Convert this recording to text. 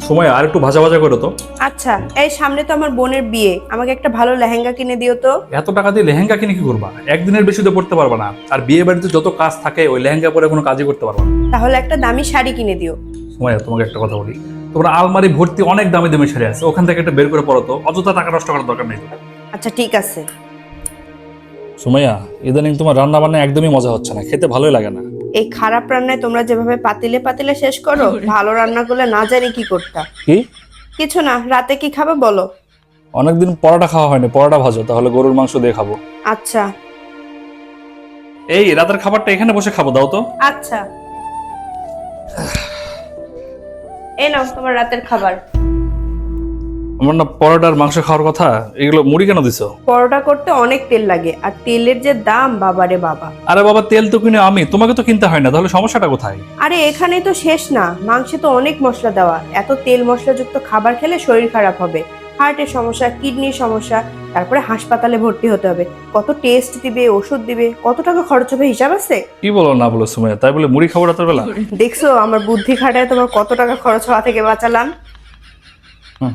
সময় আর একটু ভাজা ভাজা করো তো। আচ্ছা, এই সামনে তো আমার বোনের বিয়ে, আমাকে একটা ভালো লেহেঙ্গা কিনে দিও তো। এত টাকা দিয়ে লেহেঙ্গা কিনে কি করবা? একদিনের বেশি তো পড়তে পারবা না। আর বিয়ে বাড়িতে যত কাজ থাকে ওই লেহেঙ্গা পরে কোনো কাজই করতে পারবা না। তাহলে একটা দামি শাড়ি কিনে দিও। সময় তোমাকে একটা কথা বলি, তোমরা আলমারি ভর্তি অনেক দামি দামি শাড়ি আছে, ওখান থেকে একটা বের করে পড়ো তো, অযথা টাকা নষ্ট করার দরকার নেই। আচ্ছা ঠিক আছে। সুমাইয়া, ইদানিং তোমার রান্না বান্না একদমই মজা হচ্ছে না, খেতে ভালোই লাগে না। এই খারাপ রান্নায় তোমরা যেভাবে পাতিলে পাতিলে শেষ করো, ভালো রান্না করলে না জানি কি করতা। কি? কিছু না, রাতে কি খাবে বলো। অনেকদিন পরোটা খাওয়া হয়নি, পরোটা ভাজো, তাহলে গরুর মাংস দিয়ে খাবো। আচ্ছা এই রাতের খাবারটা এখানে বসে খাবো, দাও তো। আচ্ছা, এই নাও তোমার রাতের খাবার। আমার না পরোটার মাংস খাওয়ার কথা, এগুলো মুড়ি কেন দিছো? পরোটা করতে অনেক তেল লাগে, আর তেলের যে দাম বাবারে বাবা। আরে বাবা, তেল তো কিনে আমি, তোমাকে তো কিনতে হয় না, তাহলে সমস্যাটা কোথায়? আরে এখানেই তো শেষ না, মাংসে তো অনেক মশলা দেওয়া, এত তেল মশলাযুক্ত খাবার খেলে শরীর খারাপ হবে, হার্টের সমস্যা, কিডনির সমস্যা, তারপরে হাসপাতালে ভর্তি হতে হবে। কত টেস্ট দিবে, ওষুধ দিবে, কত টাকা খরচ হবে হিসাব আছে? কি বলো না বলো সুমাইয়া, তাই বলে মুড়ি খাবো রাতের বেলা? দেখছো আমার বুদ্ধি খাটায় তোমার কত টাকা খরচ হওয়া থেকে বাঁচালাম। হুম।